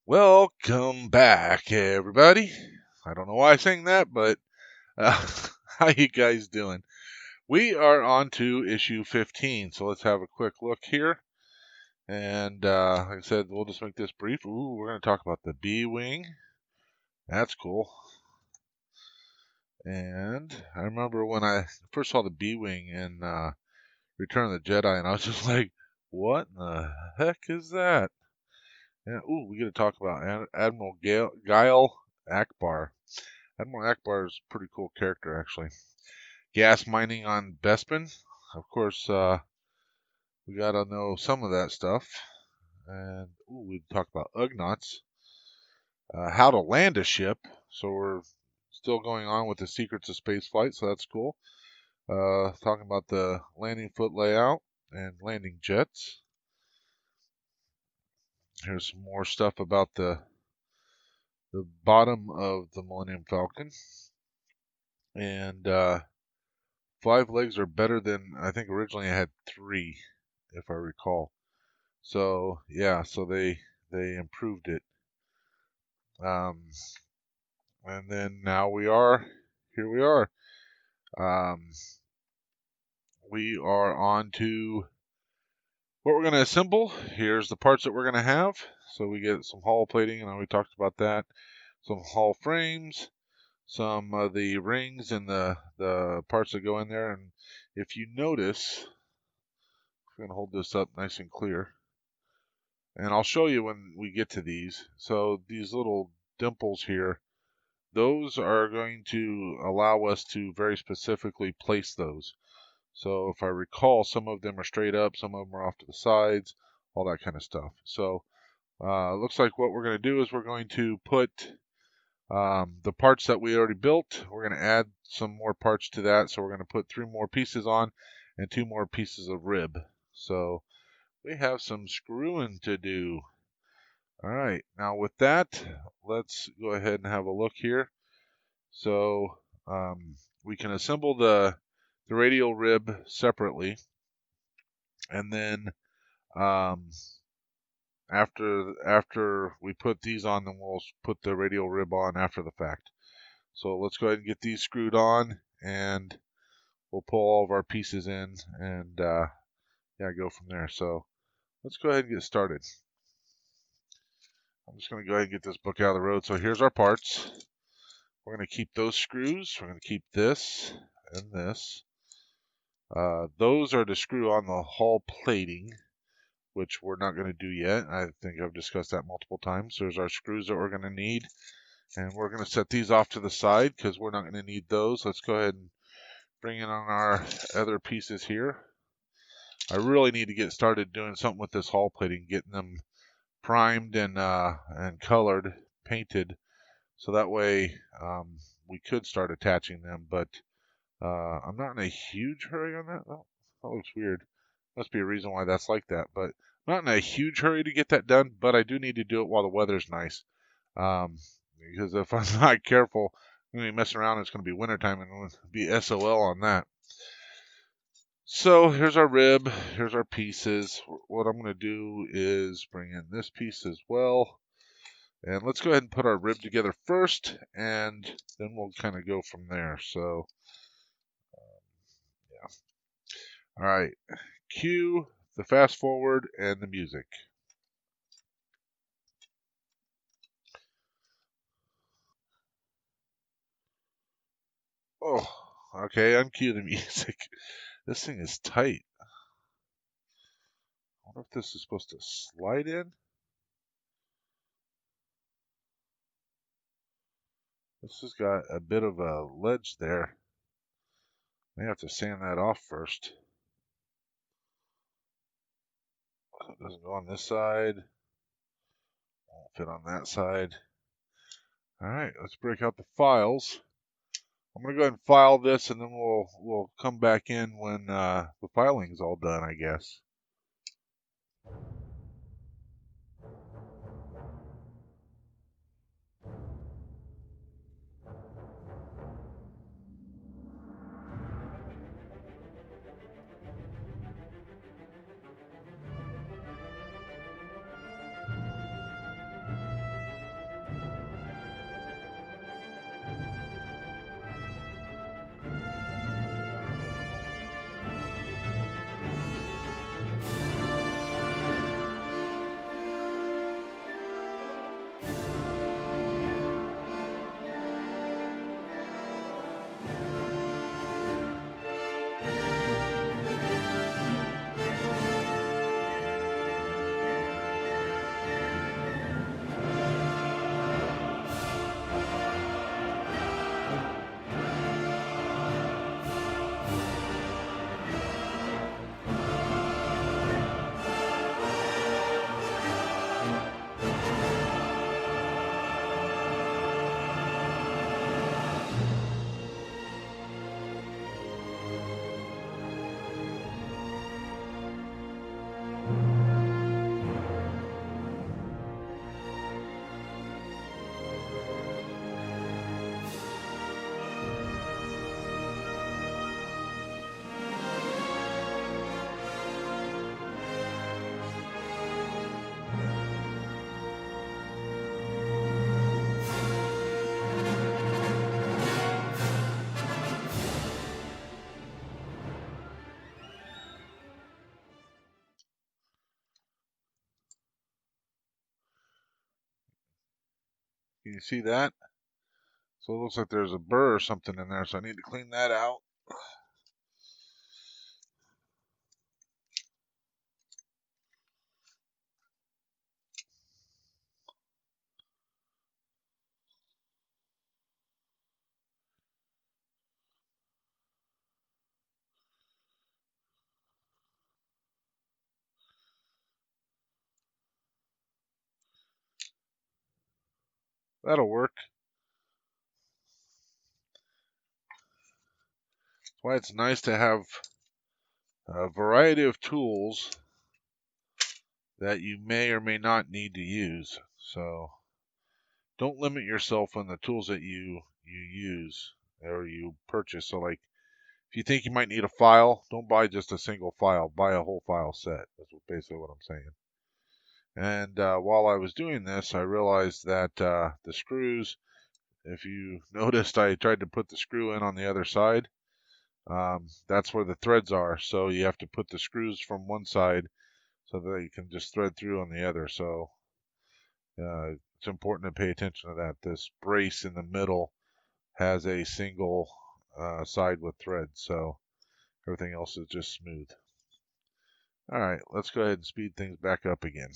Welcome back, everybody. I don't know why I sang that, but uh, how you guys doing? We are on to issue 15, so let's have a quick look here. And like I said, we'll just make this brief. Ooh, we're going to talk about the B-Wing. That's cool. And I remember when I first saw the B-Wing in Return of the Jedi, and I was just like, what in the heck is that? And, ooh, we get to talk about Admiral Guile Akbar. Admiral Akbar is a pretty cool character, actually. Gas mining on Bespin. Of course, we got to know some of that stuff. And ooh, we talk about Ugnaughts. How to land a ship. So we're still going on with the secrets of space flight, so that's cool. Talking about the landing foot layout and landing jets. Here's some more stuff about the bottom of the Millennium Falcon. And 5 legs are better than, I think originally I had 3, if I recall. So yeah, so they improved it. And then now here we are. We are on to what we're going to assemble. Here's the parts that we're going to have. So we get some hull plating, and we talked about that. Some hull frames, some of the rings and the parts that go in there. And if you notice, I'm going to hold this up nice and clear. And I'll show you when we get to these. So these little dimples here, those are going to allow us to very specifically place those. So if I recall, some of them are straight up, some of them are off to the sides, all that kind of stuff. So looks like what we're going to do is we're going to put the parts that we already built. We're going to add some more parts to that. So we're going to put 3 more pieces on and 2 more pieces of rib. So we have some screwing to do. All right, now with that, let's go ahead and have a look here. So we can assemble the radial rib separately, and then after we put these on, then we'll put the radial rib on after the fact. So let's go ahead and get these screwed on, and we'll pull all of our pieces in, and yeah, go from there. So let's go ahead and get started. I'm just going to go ahead and get this book out of the road. So here's our parts. We're going to keep those screws. We're going to keep this and this. Those are to screw on the hull plating, which we're not going to do yet. I think I've discussed that multiple times. There's our screws that we're going to need. And we're going to set these off to the side because we're not going to need those. Let's go ahead and bring in on our other pieces here. I really need to get started doing something with this hull plating, getting them primed and colored, painted, so that way we could start attaching them. But I'm not in a huge hurry on that. Oh, that looks weird. Must be a reason why that's like that. But I'm not in a huge hurry to get that done, but I do need to do it while the weather's nice. Because if I'm not careful, I'm going to be messing around. It's going to be wintertime and it'll be SOL on that. So here's our rib. Here's our pieces. What I'm going to do is bring in this piece as well. And let's go ahead and put our rib together first, and then we'll kind of go from there. So, yeah. All right. Cue the fast forward and the music. Oh, okay. Uncue the music. This thing is tight. I wonder if this is supposed to slide in. This has got a bit of a ledge there. May have to sand that off first. It doesn't go on this side. Won't fit on that side. All right, let's break out the files. I'm gonna go ahead and file this, and then we'll come back in when the filing's all done, I guess. Can you see that? So it looks like there's a burr or something in there, so I need to clean that out. That'll work. That's why it's nice to have a variety of tools that you may or may not need to use. So don't limit yourself on the tools that you use or you purchase. So like if you think you might need a file, don't buy just a single file. Buy a whole file set. That's basically what I'm saying. And while I was doing this, I realized that the screws, if you noticed, I tried to put the screw in on the other side. That's where the threads are. So you have to put the screws from one side so that you can just thread through on the other. So it's important to pay attention to that. This brace in the middle has a single side with threads, so everything else is just smooth. All right, let's go ahead and speed things back up again.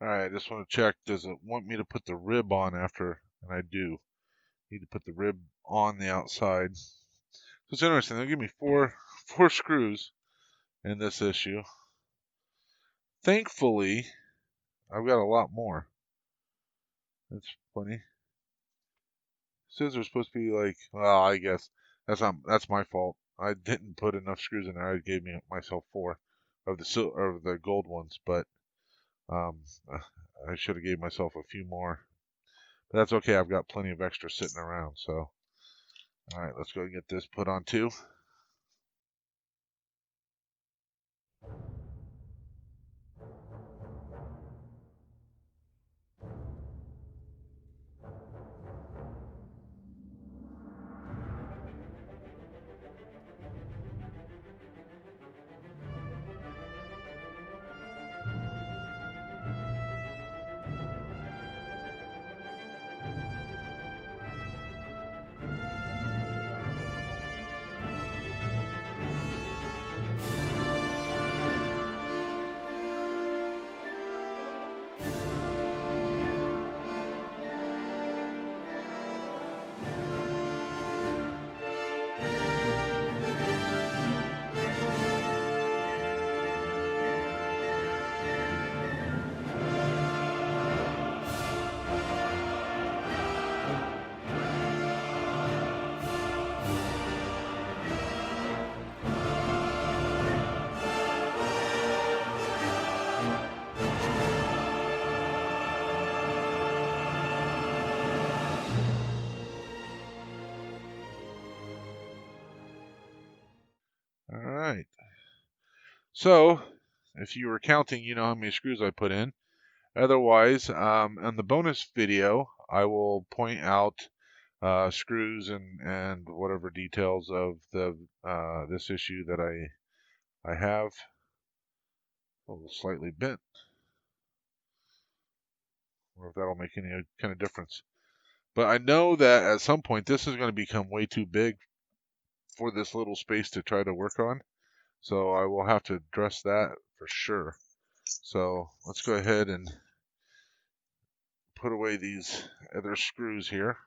All right, I just want to check, does it want me to put the rib on after? And I do. Need to put the rib on the outside. So it's interesting, they'll give me four screws in this issue. Thankfully, I've got a lot more. That's funny. Scissors are supposed to be like, well, I guess that's my fault. I didn't put enough screws in there. I gave myself 4 of the gold ones, but um, I should have gave myself a few more. But that's okay. I've got plenty of extra sitting around. So, all right, let's go and get this put on too. All right. So, if you were counting, you know how many screws I put in. Otherwise, on the bonus video, I will point out screws and whatever details of the this issue that I have. A little slightly bent. Or if that'll make any kind of difference. But I know that at some point this is going to become way too big for this little space to try to work on. So I will have to address that for sure. So let's go ahead and put away these other screws here.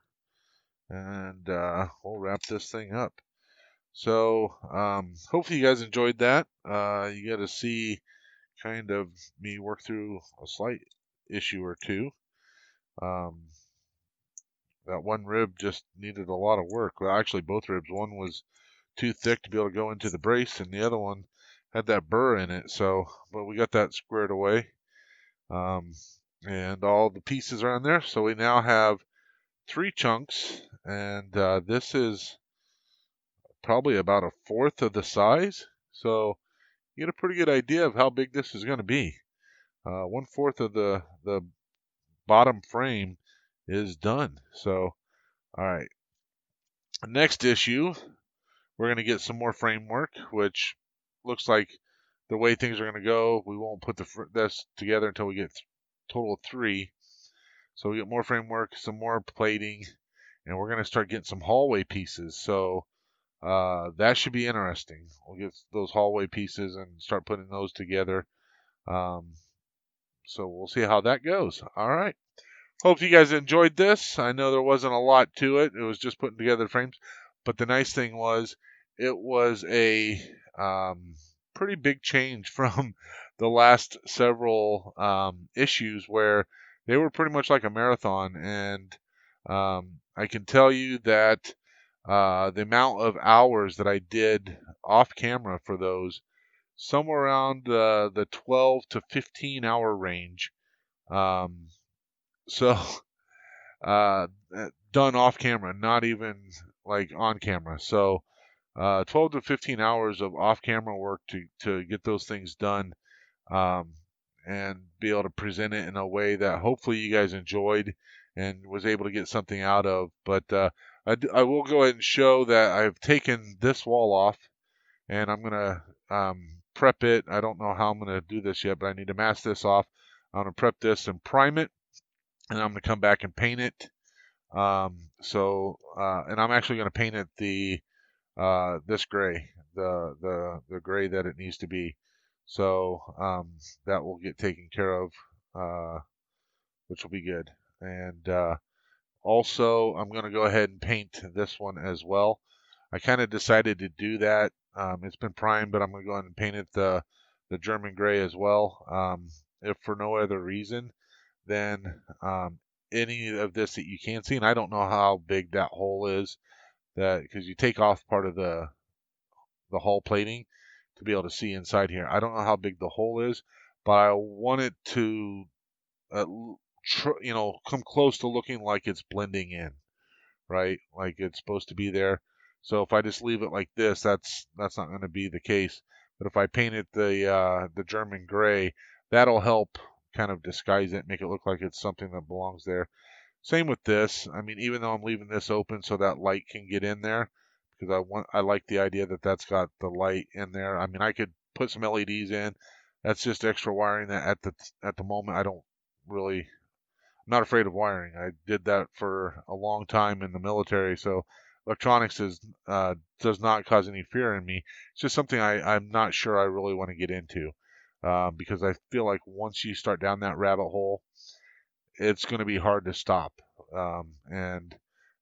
And we'll wrap this thing up. So hopefully you guys enjoyed that. You got to see kind of me work through a slight issue or two. That one rib just needed a lot of work. Well, actually, both ribs. One was too thick to be able to go into the brace, and the other one had that burr in it. So, but we got that squared away, and all the pieces are in there. So we now have 3 chunks, and this is probably about a fourth of the size. So you get a pretty good idea of how big this is going to be. 1/4 of the bottom frame is done. So, all right. Next issue, we're going to get some more framework, which looks like the way things are going to go, we won't put this together until we get total of 3. So we get more framework, some more plating, and we're going to start getting some hallway pieces. So that should be interesting. We'll get those hallway pieces and start putting those together. So we'll see how that goes. All right. Hope you guys enjoyed this. I know there wasn't a lot to it. It was just putting together frames. But the nice thing was it was a pretty big change from the last several issues where they were pretty much like a marathon. And I can tell you that the amount of hours that I did off camera for those, somewhere around the 12 to 15 hour range. So done off camera, not even like on camera. So 12 to 15 hours of off camera work to get those things done, and be able to present it in a way that hopefully you guys enjoyed and was able to get something out of. But I will go ahead and show that I've taken this wall off, and I'm going to prep it. I don't know how I'm going to do this yet, but I need to mask this off. I'm going to prep this and prime it, and I'm going to come back and paint it. And I'm actually going to paint it this gray, the gray that it needs to be. So that will get taken care of, which will be good. And also, I'm going to go ahead and paint this one as well. I kind of decided to do that. It's been primed, but I'm going to go ahead and paint it the German gray as well. If for no other reason than any of this that you can see, and I don't know how big that hole is, that because you take off part of the hull plating to be able to see inside here. I don't know how big the hole is, but I want it to come close to looking like it's blending in, right? Like it's supposed to be there. So if I just leave it like this, that's not going to be the case. But if I paint it the German gray, that'll help kind of disguise it, make it look like it's something that belongs there. Same with this. I mean, even though I'm leaving this open so that light can get in there, because I like the idea that that's got the light in there. I mean, I could put some LEDs in. That's just extra wiring that at the moment I don't really. I'm not afraid of wiring. I did that for a long time in the military, so electronics does not cause any fear in me. It's just something I'm not sure I really want to get into, because I feel like once you start down that rabbit hole, it's going to be hard to stop. And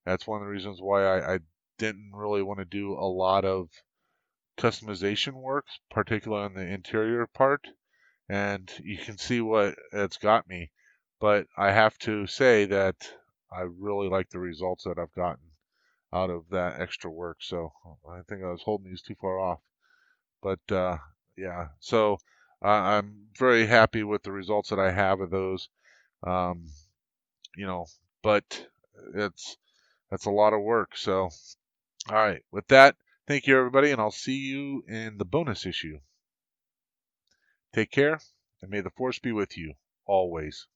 that's one of the reasons why I didn't really want to do a lot of customization work, particularly on the interior part. And you can see what it's got me. But I have to say that I really like the results that I've gotten out of that extra work. So I think I was holding these too far off. But yeah, so I'm very happy with the results that I have of those. Um, but that's a lot of work. So, all right, with that, thank you everybody, and I'll see you in the bonus issue. Take care, and may the force be with you always.